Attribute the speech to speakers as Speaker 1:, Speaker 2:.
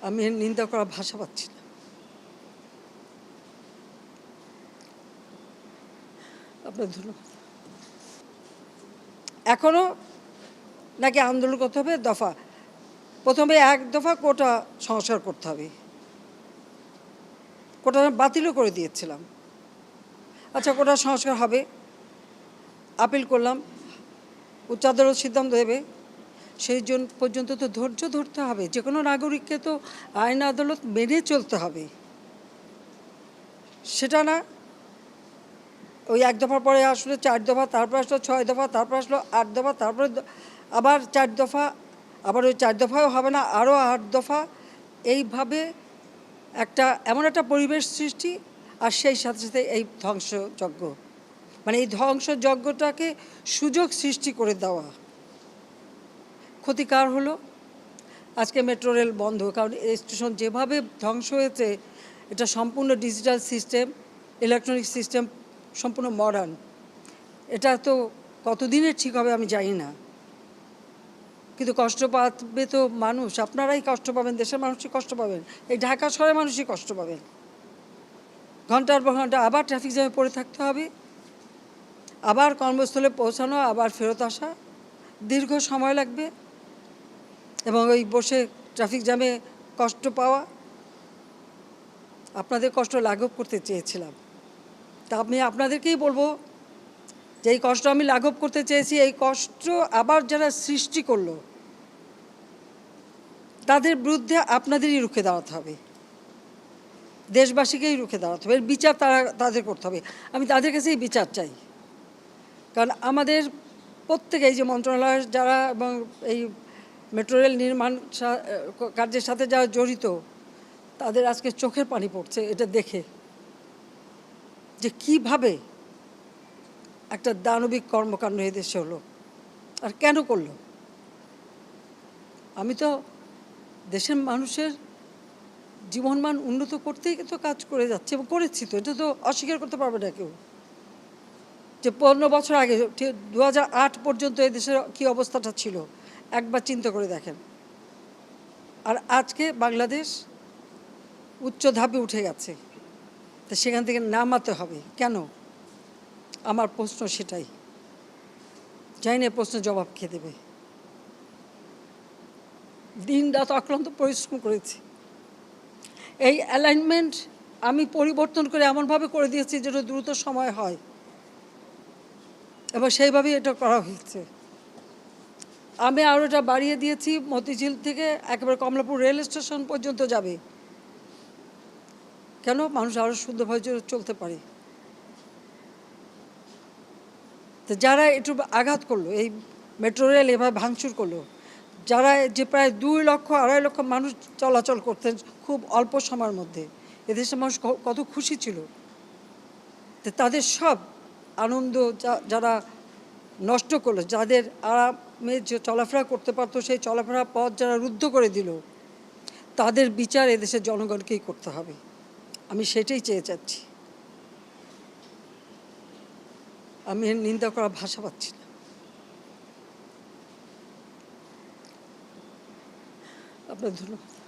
Speaker 1: আমি এর নিন্দা করার ভাষা পাচ্ছি না। আপনার ধন্যবাদ। এখনও নাকি আন্দোলন করতে হবে দফা, প্রথমে এক দফা কোটা সংস্কার করতে হবে। কোটা বাতিলও করে দিয়েছিলাম। আচ্ছা, কোটা সংস্কার হবে, আপিল করলাম, উচ্চ আদালত সিদ্ধান্ত দেবে, সেই জন পর্যন্ত তো ধৈর্য ধরতে হবে। যে কোনো নাগরিককে তো আইন আদালত মেনে চলতে হবে। সেটা না, ওই এক দফার পরে আসলে 4 দফা, তারপর আসলো 6 দফা, তারপর আসলো 8 দফা, তারপরে আবার 4 দফা, আবার ওই 4 দফাও হবে না, আরও 8 দফা। এইভাবে এমন একটা পরিবেশ সৃষ্টি, আর সেই সাথে সাথে এই ধ্বংসযজ্ঞ, মানে এই ধ্বংসযজ্ঞটাকে সুযোগ সৃষ্টি করে দেওয়া। ক্ষতিকার হলো আজকে মেট্রো রেল বন্ধ, কারণ এই স্টেশন যেভাবে ধ্বংস হয়েছে, এটা সম্পূর্ণ ডিজিটাল সিস্টেম, ইলেকট্রনিক সিস্টেম, সম্পূর্ণ মডার্ন। এটা তো কতদিনের ঠিক হবে আমি জানি না, কিন্তু কষ্ট পাবে তো মানুষ। আপনারাই কষ্ট পাবেন, দেশের মানুষই কষ্ট পাবেন, এই ঢাকা শহরের মানুষই কষ্ট পাবেন। ঘন্টার পর ঘন্টা আবার ট্রাফিক জ্যামে পড়ে থাকতে হবে, আবার কর্মস্থলে পৌঁছানো, আবার ফেরত আসা, দীর্ঘ সময় লাগবে, এবং ওই বসে ট্রাফিক জ্যামে কষ্ট পাওয়া। আপনাদের কষ্ট লাঘব করতে চেয়েছিলাম, তা আমি আপনাদেরকেই বলবো যে এই কষ্ট আমি লাঘব করতে চেয়েছি, এই কষ্ট আবার যারা সৃষ্টি করলো তাদের বিরুদ্ধে আপনাদেরই রুখে দাঁড়াতে হবে, দেশবাসীকেই রুখে দাঁড়াতে হবে। এর বিচার তাদের করতে হবে। আমি তাদের কাছেই বিচার চাই, কারণ আমাদের প্রত্যেকে, এই যে মন্ত্রণালয়ের যারা এবং এই মেট্রো রেল নির্মাণ কার্যের সাথে যারা জড়িত, তাদের আজকে চোখের পানি পড়ছে এটা দেখে, যে কিভাবে একটা দানবিক কর্মকাণ্ড এদেশে হলো, আর কেন করলো। আমি তো দেশের মানুষের জীবনমান উন্নত করতেই তো কাজ করে যাচ্ছি, এবং করেছি তো, এটা তো অস্বীকার করতে পারবে না কেউ। যে 15 বছর আগে 2008 পর্যন্ত এই দেশের কী অবস্থাটা ছিল একবার চিন্তা করে দেখেন। আর আজকে বাংলাদেশ উচ্চ ধাপে উঠে গেছে, তো সেখান থেকে নামাতে হবে কেন? আমার প্রশ্ন সেটাই, জানি না প্রশ্নের জবাব খেয়ে দেবে। দিন রাত অক্লান্ত পরিশ্রম করেছি, এই অ্যালাইনমেন্ট আমি পরিবর্তন করে এমনভাবে করে দিয়েছি যেটা দ্রুত সময় হয়, এবং সেইভাবেই এটা করা হয়েছে। আমি আরও এটা বাড়িয়ে দিয়েছি, মতিঝিল থেকে একেবারে কমলাপুর রেল স্টেশন পর্যন্ত যাবে। কেন? মানুষ আরও সুন্দরভাবে চলতে পারে। তো যারা একটু আঘাত করলো, এই মেট্রো রেল এভাবে ভাঙচুর করলো, যারা যে প্রায় 2 লক্ষ 2.5 লক্ষ মানুষ চলাচল করতেন খুব অল্প সময়ের মধ্যে, এদেশের মানুষ কত খুশি ছিল। তো তাদের সব আনন্দ যারা নষ্ট করলো, যাদের আরামে যে চলাফেরা করতে পারতো সেই চলাফেরার পথ যারা রুদ্ধ করে দিল, তাদের বিচার এদেশের জনগণকেই করতে হবে। আমি সেটাই চেয়ে যাচ্ছি। আমি এর নিন্দা করার ভাষা পাচ্ছি না। আপনার ধন্যবাদ।